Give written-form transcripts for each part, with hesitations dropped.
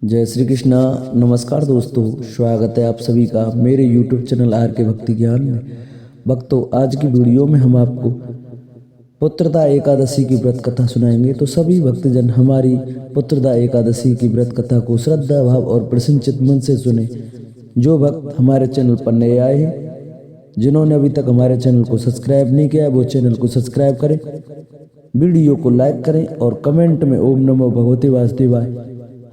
जय श्री कृष्णा। नमस्कार दोस्तों, स्वागत है आप सभी का मेरे YouTube चैनल आर के भक्ति ज्ञान में। भक्तों, आज की वीडियो में हम आपको पुत्रदा एकादशी की व्रत कथा सुनाएंगे। तो सभी भक्तजन हमारी पुत्रदा एकादशी की व्रत कथा को श्रद्धा भाव और प्रसन्नचित्त मन से सुने। जो भक्त हमारे चैनल पर नए आए हैं, जिन्होंने अभी तक हमारे चैनल को सब्सक्राइब नहीं किया है, वो चैनल को सब्सक्राइब करें, वीडियो को लाइक करें और कमेंट में ओम नमो भगवते वासुदेवाय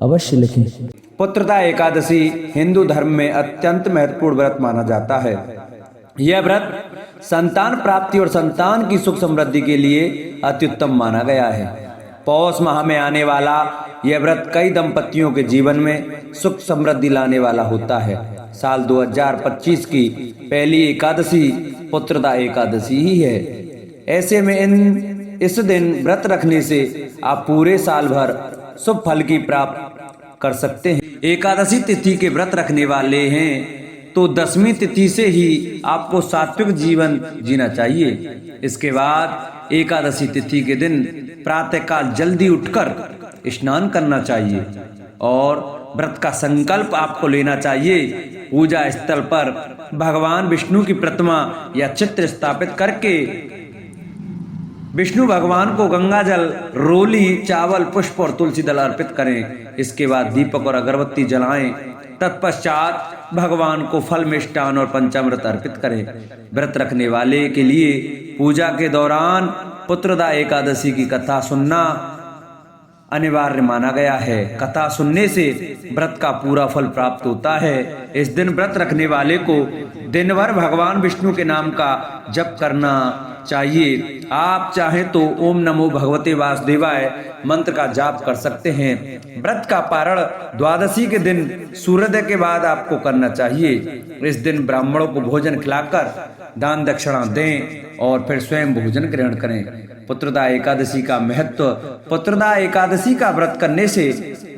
अवश्य लिखें। पुत्रदा एकादशी हिंदू धर्म में अत्यंत महत्वपूर्ण व्रत माना जाता है। यह व्रत संतान प्राप्ति और संतान की सुख समृद्धि के लिए अत्युत्तम माना गया है। पौष माह में आने वाला यह व्रत कई दंपतियों के जीवन में सुख समृद्धि लाने वाला होता है। साल 2025 की पहली एकादशी पुत्रदा एकादशी ही है। ऐसे में इस दिन व्रत रखने से आप पूरे साल भर शुभ फल की प्राप्त कर सकते हैं। एकादशी तिथि के व्रत रखने वाले हैं तो 10वीं तिथि से ही आपको सात्विक जीवन जीना चाहिए। इसके बाद एकादशी तिथि के दिन प्रातःकाल जल्दी उठकर स्नान करना चाहिए और व्रत का संकल्प आपको लेना चाहिए। पूजा स्थल पर भगवान विष्णु की प्रतिमा या चित्र स्थापित करके विष्णु भगवान को गंगा जल, रोली, चावल, पुष्प और तुलसी दल अर्पित करें। इसके बाद दीपक और अगरबत्ती जलाएं। तत्पश्चात भगवान को फल, मिष्टान और पंचामृत अर्पित करें। व्रत रखने वाले के लिए पूजा के दौरान पुत्रदा एकादशी की कथा सुनना अनिवार्य माना गया है। कथा सुनने से व्रत का पूरा फल प्राप्त होता है। इस दिन व्रत रखने वाले को दिन भर भगवान विष्णु के नाम का जप करना चाहिए। आप चाहें तो ओम नमो भगवते वासुदेवाय मंत्र का जाप कर सकते हैं। व्रत का पारण द्वादशी के दिन सूर्योदय के बाद आपको करना चाहिए। इस दिन ब्राह्मणों को भोजन खिलाकर दान दक्षिणा दें और फिर स्वयं भोजन ग्रहण करें। पुत्रदा एकादशी का महत्व। पुत्रदा एकादशी का व्रत करने से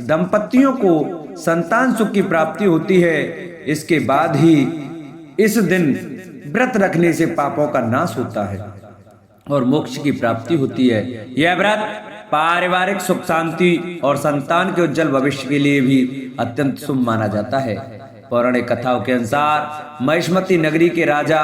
दंपतियों को संतान सुख की प्राप्ति होती है। इसके बाद ही इस दिन व्रत रखने से पापों का नाश होता है और मोक्ष की प्राप्ति होती है। यह व्रत पारिवारिक सुख शांति और संतान के उज्जवल भविष्य के लिए भी अत्यंत शुभ माना जाता है। पौराणिक कथाओं के अनुसार महिष्मती नगरी के राजा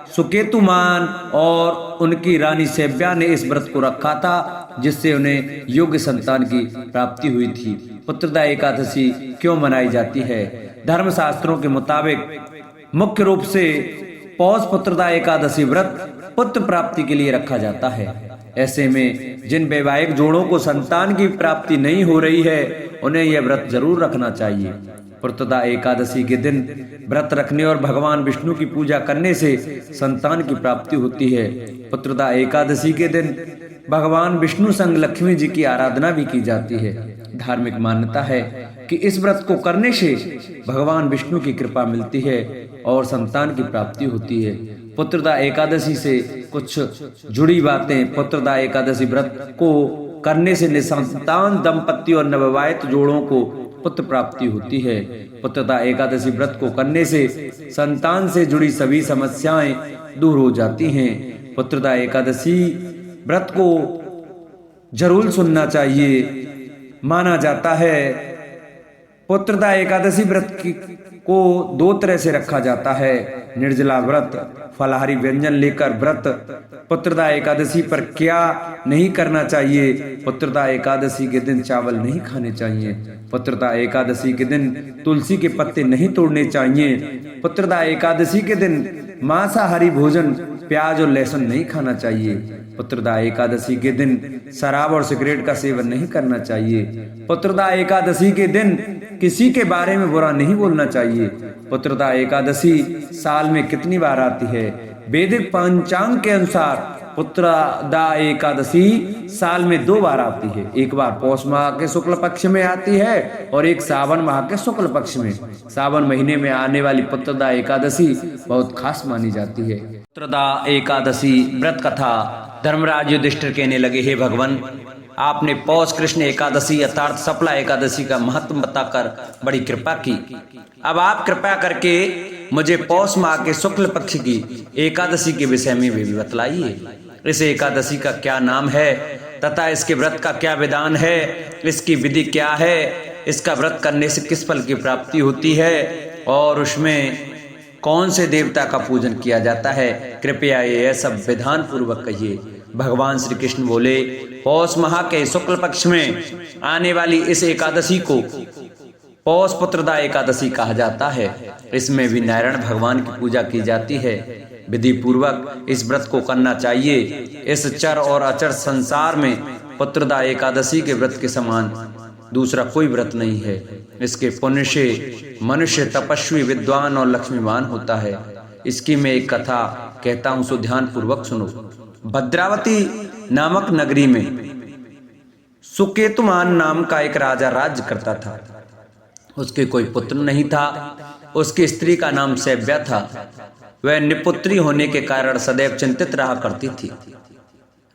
सुकेतुमान और उनकी रानी सेव्या ने इस व्रत को रखा था, जिससे उन्हें योग्य संतान की प्राप्ति हुई थी। पुत्रदा एकादशी क्यों मनाई जाती है? धर्मशास्त्रों के मुताबिक मुख्य रूप से पौष पुत्रदा एकादशी व्रत पुत्र प्राप्ति के लिए रखा जाता है। ऐसे में जिन वैवाहिक जोड़ों को संतान की प्राप्ति नहीं हो रही है, उन्हें यह व्रत जरूर रखना चाहिए। पुत्रदा एकादशी के दिन व्रत रखने और भगवान विष्णु की पूजा करने से संतान की प्राप्ति होती है। पुत्रदा एकादशी के दिन भगवान विष्णु संग लक्ष्मी जी की आराधना भी की जाती है। धार्मिक मान्यता है कि इस व्रत को करने से भगवान विष्णु की कृपा मिलती है और संतान की प्राप्ति होती है। पुत्रदा एकादशी से कुछ जुड़ी बातें। पुत्रदा एकादशी व्रत को करने से निसंतान दंपति और नवविवाहित जोड़ों को पुत्र प्राप्ति होती है। पुत्रदा एकादशी व्रत को करने से संतान से जुड़ी सभी समस्याएं दूर हो जाती हैं। पुत्रदा एकादशी व्रत को जरूर सुनना चाहिए। माना जाता है पुत्रदा एकादशी व्रत को दो तरह से रखा जाता है। निर्जला व्रत, फलाहारी व्यंजन लेकर व्रत। पुत्रदा एकादशी पर क्या नहीं करना चाहिए? पुत्रदा एकादशी के दिन चावल नहीं खाने चाहिए। पुत्रदा एकादशी के दिन तुलसी के पत्ते नहीं तोड़ने चाहिए। पुत्रदा एकादशी के दिन मांसाहारी भोजन, प्याज और लहसुन नहीं खाना चाहिए। पुत्रदा एकादशी के दिन शराब और सिगरेट का सेवन नहीं करना चाहिए। पुत्रदा एकादशी के दिन किसी के बारे में बुरा नहीं बोलना चाहिए। पुत्रदा एकादशी साल में कितनी बार आती है? वैदिक पंचांग के अनुसार पुत्रदा एकादशी साल में 2 बार आती है। एक बार पौष माह के शुक्ल पक्ष में आती है और एक सावन माह के शुक्ल पक्ष में। सावन महीने में आने वाली पुत्रदा एकादशी बहुत खास मानी जाती है। पुत्रदा एकादशी व्रत कथा। धर्मराज युधिष्ठिर कहने लगे, हे भगवान, आपने पौष कृष्ण एकादशी अर्थात सफला एकादशी का महत्व बताकर बड़ी कृपा की। अब आप कृपा करके मुझे पौष माह के शुक्ल पक्ष की एकादशी के विषय में भी बतलाइए। इस एकादशी का क्या नाम है तथा इसके व्रत का क्या विधान है, इसकी विधि क्या है इसका व्रत करने से किस फल की प्राप्ति होती है और उसमें कौन से देवता का पूजन किया जाता है, कृपया ये सब विधान पूर्वक कहिए। भगवान श्री कृष्ण बोले, पौष माह के शुक्ल पक्ष में आने वाली इस एकादशी को पौष पुत्रदा एकादशी कहा जाता है। इसमें भी नारायण भगवान की पूजा की जाती है। विधि पूर्वक इस व्रत को करना चाहिए। इस चर और अचर संसार में पुत्रदा एकादशी के व्रत के समान दूसरा कोई व्रत नहीं है। इसके पुण्य से मनुष्य तपस्वी, विद्वान और लक्ष्मीवान होता है। इसकी मैं एक कथा कहता हूं, सो ध्यान पूर्वक सुनो। भद्रावती नामक नगरी में सुकेतुमान नाम का एक राजा राज्य करता था। उसके कोई पुत्र नहीं था। उसकी स्त्री का नाम सैव्या था। वह निपुत्री होने के कारण सदैव चिंतित रहा करती थी।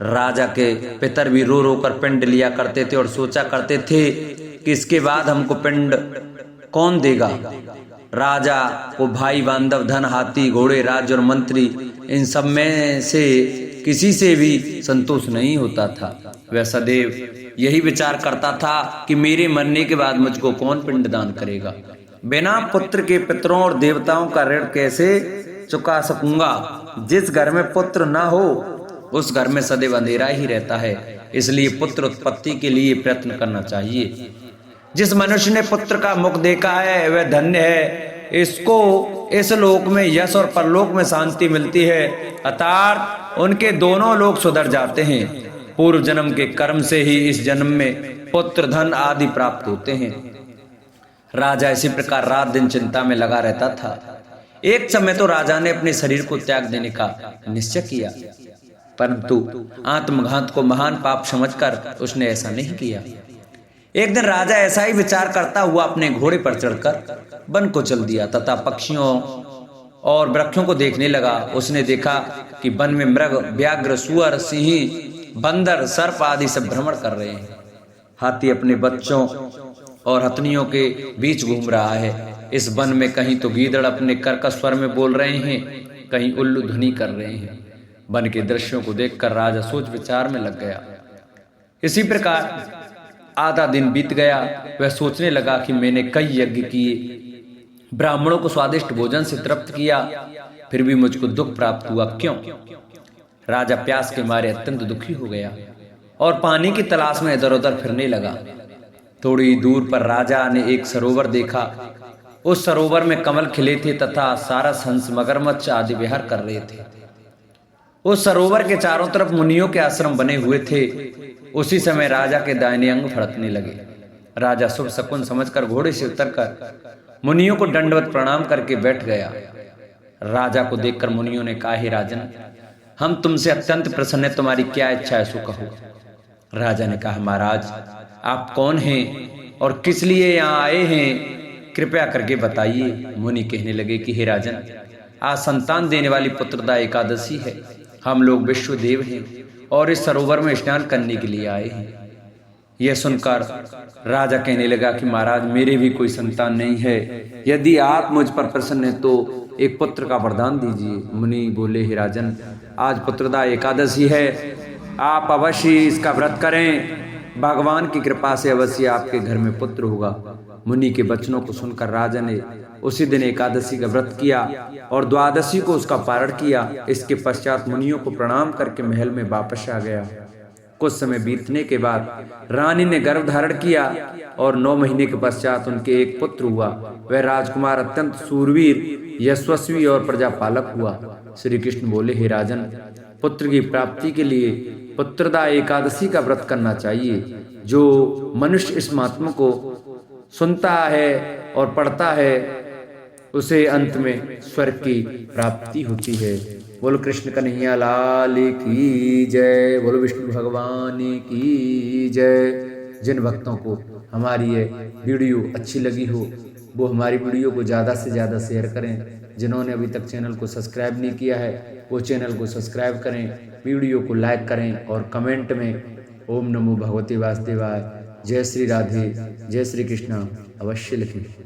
राजा के पितर भी रो रो कर पिंड लिया करते थे और सोचा करते थे कि इसके बाद हमको पिंड कौन देगा। राजा को भाई बांधव, धन, हाथी, घोड़े, राज और मंत्री, इन सब में से किसी से भी संतोष नहीं होता था। वह सदैव यही विचार करता था कि मेरे मरने के बाद मुझको कौन पिंड दान करेगा। बिना पुत्र के पितरों और देवताओं का ऋण कैसे चुका सकूंगा। जिस घर में पुत्र ना हो उस घर में सदैव अंधेरा ही रहता है। इसलिए पुत्र उत्पत्ति के लिए प्रयत्न करना चाहिए। जिस मनुष्य ने पुत्र का मुख देखा है वह धन्य है। इसको इस लोक में यश और परलोक में शांति मिलती है, अर्थात उनके दोनों लोक सुधर जाते हैं। पूर्व जन्म के कर्म से ही इस जन्म में पुत्र, धन आदि प्राप्त होते हैं। राजा इसी प्रकार रात दिन चिंता में लगा रहता था। एक समय तो राजा ने अपने शरीर को त्याग देने का निश्चय किया, परंतु आत्मघात को महान पाप समझकर उसने ऐसा नहीं किया। एक दिन राजा ऐसा ही विचार करता हुआ अपने घोड़े पर चढ़कर वन को चल दिया तथा पक्षियों और वृक्षों को देखने लगा। उसने देखा कि वन में मृग, व्याघ्र, सुअर, सिंह, बंदर, सर्प आदि सब भ्रमण कर रहे हैं। हाथी अपने बच्चों और हथनियों के बीच घूम रहा है। इस वन में कहीं तो गीदड़ अपने कर्कश स्वर में बोल रहे हैं, कहीं उल्लू ध्वनि कर रहे हैं। वन के दृश्यों को देखकर राजा सोच विचार में लग गया। इसी प्रकार आधा दिन बीत गया। वह सोचने लगा कि मैंने कई यज्ञ किए, ब्राह्मणों को स्वादिष्ट भोजन से तृप्त किया, फिर भी मुझको दुख प्राप्त हुआ, क्यों? राजा प्यास के मारे अत्यंत दुखी हो गया और पानी की तलाश में इधर उधर फिरने लगा। थोड़ी दूर पर राजा ने एक सरोवर देखा। उस सरोवर में कमल खिले थे तथा सारस, हंस, मगरमच्छ आदि विहार कर रहे थे। उस सरोवर के चारों तरफ मुनियों के आश्रम बने हुए थे। उसी समय राजा के दाहिने अंग फड़कने लगे। राजा शुभ शकुन समझकर घोड़े से उतरकर मुनियों को दंडवत प्रणाम करके बैठ गया। राजा को देखकर मुनियों ने कहा, हे राजन, हम तुमसे अत्यंत प्रसन्न हैं, तुम्हारी क्या इच्छा है सो कहो। राजा ने कहा, महाराज, आप कौन हैं और किस लिए यहाँ आए हैं, कृपया करके बताइए। मुनि कहने लगे कि हे राजन, आज संतान देने वाली पुत्रदा एकादशी है। हम लोग विश्वदेव हैं और इस सरोवर में स्नान करने के लिए आए हैं। यह सुनकर राजा कहने लगा कि महाराज, मेरे भी कोई संतान नहीं है। यदि आप मुझ पर प्रसन्न हैं तो एक पुत्र का वरदान दीजिए। मुनि बोले, हे राजन, आज पुत्रदा एकादशी है, आप अवश्य इसका व्रत करें। भगवान की कृपा से अवश्य आपके घर में पुत्र होगा। मुनि के वचनों को सुनकर राजा ने उसी दिन एकादशी का व्रत किया और द्वादशी को उसका पारण किया। इसके पश्चात मुनियों को प्रणाम करके महल में वापस आ गया। कुछ समय बीतने के बाद रानी ने गर्भ धारण किया और 9 महीने के पश्चात उनके एक पुत्र हुआ। वह राजकुमार अत्यंत सूरवीर, यशस्वी और प्रजापालक हुआ। श्री कृष्ण बोले, हे राजन, पुत्र की प्राप्ति के लिए पुत्रदा एकादशी का व्रत करना चाहिए। जो मनुष्य इस महात्मा को सुनता है और पढ़ता है उसे अंत में स्वर्ग की प्राप्ति होती है। बोलो कृष्ण कन्हैया लाल की जय। बोलो विष्णु भगवान की जय। जिन भक्तों को हमारी ये वीडियो अच्छी लगी हो वो हमारी वीडियो को ज़्यादा से ज़्यादा शेयर करें। जिन्होंने अभी तक चैनल को सब्सक्राइब नहीं किया है वो चैनल को सब्सक्राइब करें, वीडियो को लाइक करें और कमेंट में ओम नमो भगवते वासुदेवाय, जय श्री राधे, जय श्री कृष्ण अवश्य लिखें।